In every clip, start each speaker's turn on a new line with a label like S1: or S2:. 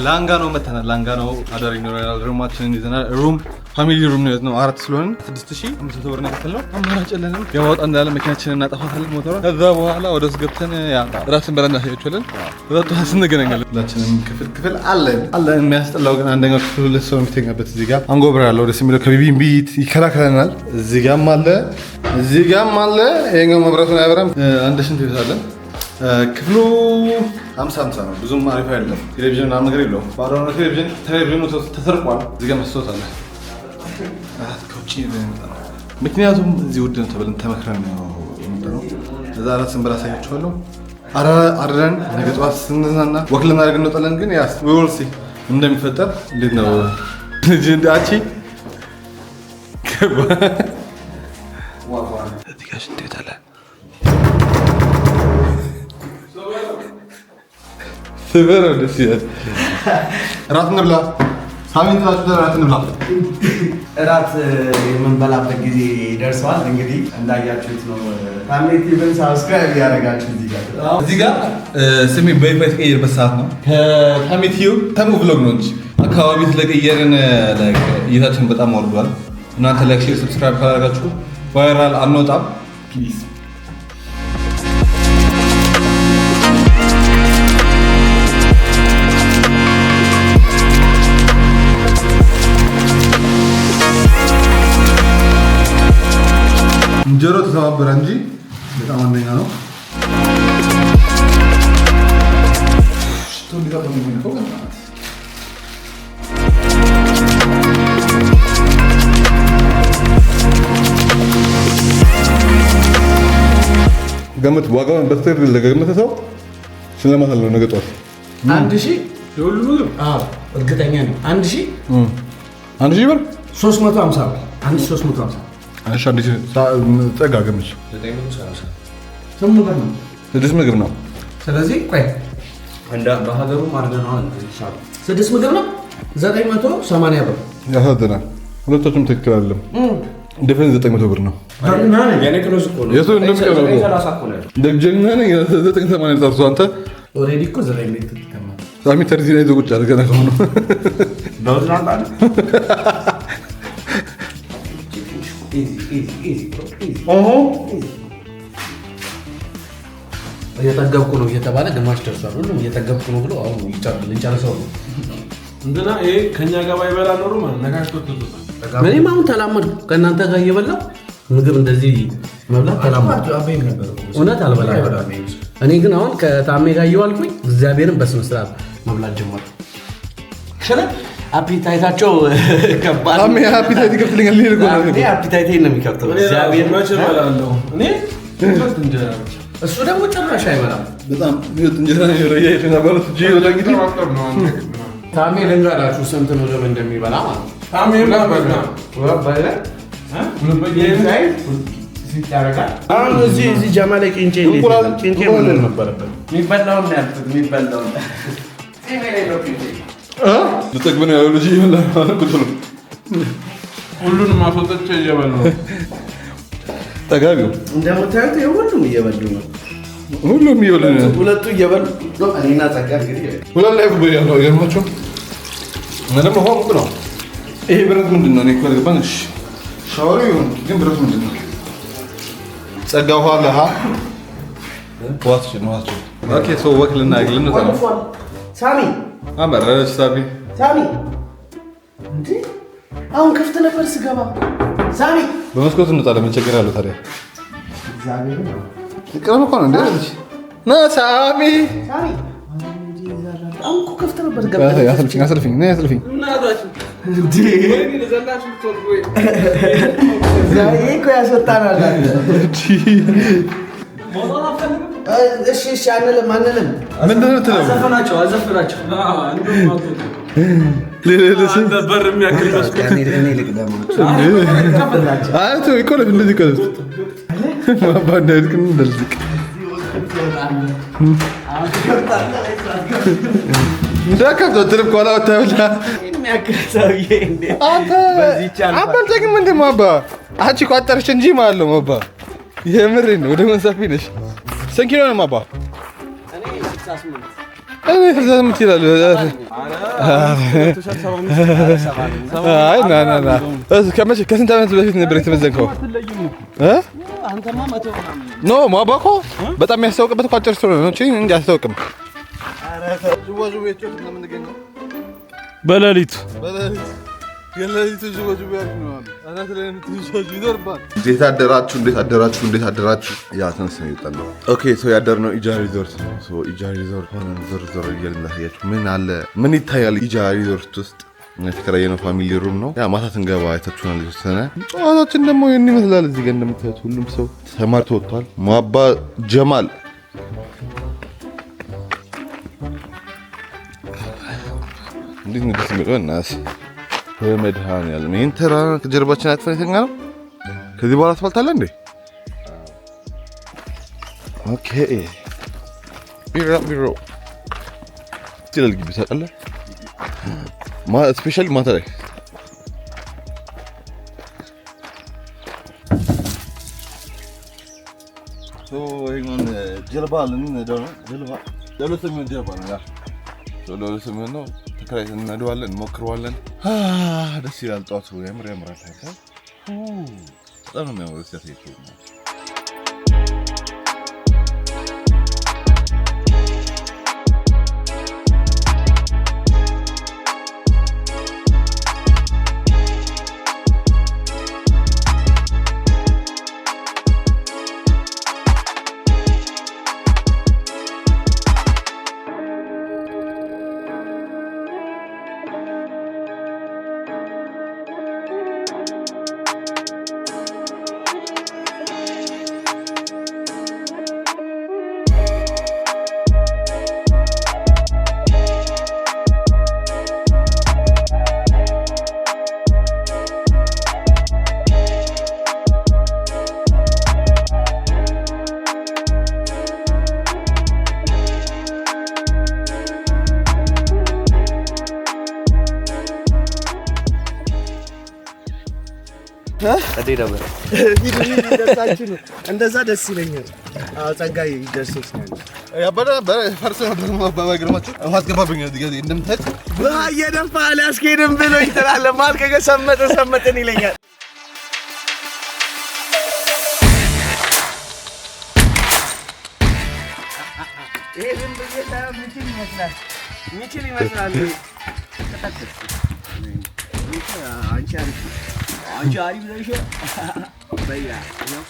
S1: ላንጋኖ መተናል። ላንጋኖ አዳር ይኖራል። ሩማችንን ይዘናል። ሩም ፋሚሊ ሩም ነው። 4 ስለሆነ 6500 ብር ነው የከፈልነው። አማራጭ የለንም። ያወጣ እንዳለ መኪናችንን እናጠፋታለን ሞተሯ። ከዛ በኋላ ወደ ውስጥ ገብተን ራስን በረንዳ ታያችኋለን። ከዛ እንገናኛለን። ሁላችንም ክፍል አለን። የሚያስጠላው ግን አንደኛው ክፍል 2 ሰው የሚተኛበት እዚህ ጋር አንጎብር ያለው ደስ የሚለው ከቢቢም ቢት ይከላከለናል። እዚህ ጋርም አለ። ይሄኛው መብራቱን አያበራም። አንድ ሽንት ቤት አለን። ክፍሉ 50 ነው። ብዙም አሪፍ አይደለም። ቴሌቪዥን ምናምን ነገር የለውም። ባዶ ነው። ቴሌቪዥኑ ተሰርቋል። እዚህ ጋር መስታወት አለ። ከውጭ ምክንያቱም እዚህ ውድ ነው ተብለን ተመክረን ነው የምንጠራው። እዛ አራት ስንበላ አሳያችኋለሁ። አድረን ነገ ጠዋት ስንዝናና ወክ ልናደርግ እንወጣለን። ግን ያስ ወልሲ እንደሚፈጠር እንዴት ነው ልጅ እንዳቺ እዚህ ጋር ሽንት ቤት አለ። ስበረው ደስ ይላል። እራት እንብላ። ሳሚንት እራት እንብላ።
S2: እራት የምንበላበት ጊዜ ደርሰዋል። እንግዲህ እንዳያችሁት ነው። ታሜቲቭን ሳብስክራይብ ያደረጋችሁ
S1: እዚህ ጋር ስሜ በይፋ የተቀየረበት ሰዓት ነው። ከታሜቲቭ ተሙ ብሎግ ነው እንጂ አካባቢ ስለቀየርን እይታችን በጣም ወርዷል። እናንተ ላይክ፣ ሼር፣ ሰብስክራይብ ካላደረጋችሁ ቫይራል አንወጣም። ፕሊዝ እንጀሮ ተሰባበረ እንጂ በጣም አንደኛ ነው። ገምት። ዋጋውን በትክክል ለገመተ ሰው ሽልማት አለው ነገ ጠዋት
S2: 1000 የሁሉ ምግብ። አዎ እርግጠኛ ነኝ።
S1: 1000 ብር
S2: 350 ብር 1350
S1: ጠጋ ገምች። 6 ምግብ ነው።
S2: ስለዚህ ቆይ እንደ በሀገሩ ማርገናው 6 ምግብ ነው 980 ብር።
S1: ያሳዝናል። ሁለታችሁም ትክክል አይደለም። ዲፈረንስ 900 ብር ነው።
S2: ያኔ ክሎዝ እኮ ነው።
S1: የቱ እንደምትቀርበው 980 ጠርሶ አንተ
S2: ኦሬዲ እኮ 900 ተከማለ።
S1: ሳሚ ተርዚ ላይ ቁጭ አድርገን ነው
S2: ዳውዝላንድ አይደል? እየጠገብኩ ነው እየተባለ ግማሽ ደርሷል። ሁሉም እየጠገብኩ ነው ብሎ አሁን ልንጨርሰው ነው።
S3: እንደና ይሄ ከኛ ጋር ባይበላ ኖሮ ማለት ነካክቶ ተጥቷል።
S2: እኔም አሁን ተላመድኩ ከእናንተ ጋር እየበላሁ ምግብ እንደዚህ መብላት ተላመድኩ። እውነት አልበላም። እኔ ግን አሁን ከታሜ ጋር እየዋልኩኝ እግዚአብሔርን በስነ ስርዓት መብላት ጀመርኩ። አፒታይታቸው ከባድ
S1: ታሜ አፒታይት ይከፍትልኛል።
S2: አፒታይቴን ነው የሚከፍተው። እግዚአብሔር
S3: እበላለሁ እኔ እንጀራ
S2: እሱ ደግሞ ጭራሽ አይበላም።
S1: በጣም እንጀራ ነው የበላሁት እንጂ
S2: ታሜ ልንገራችሁ ስንት ምግብ እንደሚበላ ማለት ነው።
S3: ታሜ
S2: አሁን እዚህ ጀማ ላይ ቂንጬ ምን ነበረበት የሚበላውን ያልኩት የሚበላውን
S1: ልጠግብ ነው ያለው ልጅ ይበላል ማለት ነው።
S3: ሁሉንም አስወጥቼ እየበላሁ
S1: ጠጋቢው
S2: እንደምታዩት ሁሉም እየበሉ ነው።
S1: ሁሉም እየበሉ ነው።
S2: ሁለቱ እየበሉ ነው። እኔና ጸጋ እንግዲህ
S1: ሁለት ላይ ነው ያለው። ምንም ሆኖ ነው። ይሄ ብረት ምንድን ነው? እኔ እኮ አልገባኝ። እሺ ሻወር ይሁን ግን ብረት ምንድን ነው? ጸጋ ውሃ ለሃ ዋትሽ ነው ዋትሽ። ኦኬ ሶ ወክልና ግልን ነው
S2: ሳሚ
S1: አመረች ሳሚ
S2: እንዴ አሁን ክፍት ነበር ስገባ። ሳሚ
S1: በመስኮት እንጣለ ምን ችግር አለው ታዲያ?
S2: እግዚአብሔር ነው
S1: ይቀርብ እኮ ነው እንዴ ልጅ ና ሳሚ
S2: አሁን እኮ ክፍት ነበር ገባ።
S1: ያሰልፍኝ
S3: እናታችሁ
S2: እንዴ
S3: ወይኔ ለዘላችሁ ተወልኩ
S2: ዛሬ እኮ ያስወጣናል። እሺ አንልም
S1: ምንድን ነው የምትለው?
S2: አዘፍናቸው
S3: እንደውም በር የሚያክል መስኮት
S2: እኔ ልቅደማቸው
S1: አቶ ይቆለፍ እንደዚህ ይቆለፍ ማባ እንዳይልቅን እንደልቅ እንዳከብቶ ትልብ ኮላ ወጣውላ
S2: የሚያክል ሰውዬ እንዴ
S1: አንተ ግን ምንድን ማባ አንቺ ቋጠርሽ እንጂ ማለት ነው ማባ የምሬን ነው። ወደ መንሳፊ ነሽ። ስንት ኪሎ ነው ማባ? እኔ ተዛም ይችላል አይ ና ከመቼ ከስንት ዓመት በፊት ነበር የተመዘንከው
S2: አንተማ መቶ
S1: ኖ ማባኮ በጣም የሚያስታውቅበት እኮ አጭር ስለሆነ ነው እንጂ አያስታውቅም
S3: በሌሊቱ
S1: የሌሊቱ ጅቦጅቦ ያልኩህ አናት ላይ ትንሽ ይደርባል እንዴት አደራችሁ ያ ተነስ ነው ይጣላል ኦኬ ሶ ያደርነው ኢጃ ሪዞርት ነው ሶ ኢጃ ሪዞርት ሆነን ዞር እያልን ላሳያችሁ ምን ይታያል ኢጃ ሪዞርት ውስጥ የተከራየነው ፋሚሊ ሩም ነው ያ ማታ ስንገባ አይታችሁናል የተወሰነ ጨዋታችን ደግሞ ይሄን ይመስላል እዚህ ጋር እንደምታዩት ሁሉም ሰው ተማርቶ ወጥቷል ማባ ጀማል እንዴት ነው ደስ የሚለው እናስ በመድሃን ያለ ምን ተራ ከጀርባችን አጥፈተኛ ነው ከዚህ በኋላ አስፋልት አለ እንዴ ኦኬ ቢሮ ትልል ግቢ ታውቃለህ ስፔሻሊ ማታ ላይ ሶ ይሄን ጀልባ ለምን ለሁለተኛው ጀልባ ነው ያ ለሁለተኛው ነው ተከራይተን እንሄዳለን እንሞክረዋለን ደስ ይላል ጧቱ ያምራል በጣም ነው የሚያምረው ሲያሳየው
S2: እንዴት ነበር
S4: ይደርሳችሁ ነው እንደዛ ደስ ይለኛል አዎ ጸጋይ ይደርሰስ ነው
S1: ያበደ ፈርሰ ነበር ባባግርማችሁ አስገባብኝ እንደምታዩት
S4: በየደፋ አላስኬድም ብሎ ይተላል ማልከገ ሰመጠን ይለኛል ይሄ ዝም ብዬ ሳይሆን ሚችል ይመስላል አንቺ አሪፍ ነሽ በያ ነው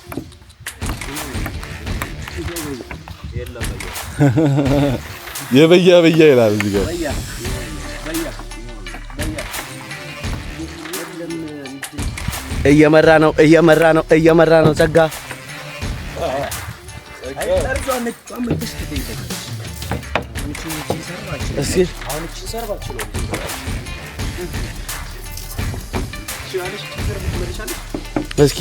S1: የበያ ይላል እዚህ ጋር
S2: እየመራ ነው ጸጋ እስኪ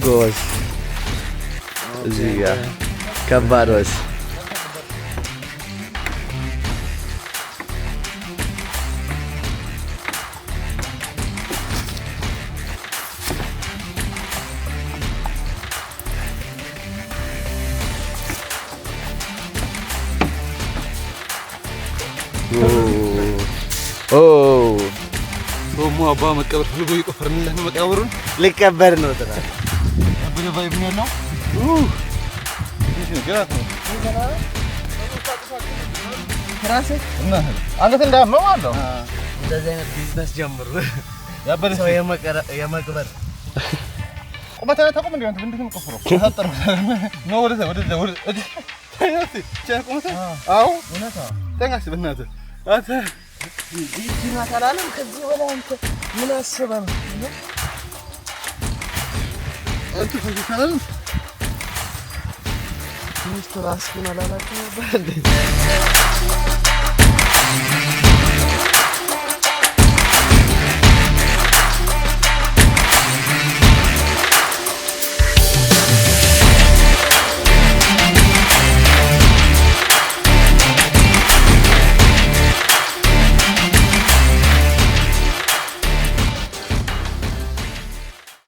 S2: ጎዝ እዚህ ጋር ከባድ ወስ
S1: ሶሞ አባ መቀበር ፍልጎ ይቆፈርልህ መቃብሩን
S4: ሊቀበር ነው ተራ
S1: አብነ ቫይብ ነው ያለው እሺ ገራት ነው
S4: ትራስ
S1: እና አንገት እንዳያመው አለው
S4: እንደዚህ አይነት ቢዝነስ ጀምሩ
S1: ያበደ
S4: ሰው የመቅበር
S1: ቁመታ ታቆም እንዴ አንተ ምንድነው የምትቆፍረው ታጠር ነው ወደ ቻቁመታ አው
S4: እውነታ
S1: ተንጋስ በእናትህ አንተ
S4: ዲጂና ታላለም ከዚህ በላይ አንተ ምን አስበህ ነው
S1: አንተ ታላለም
S4: ሚስቱ ራስህን አላላችሁ ነበር እንዴ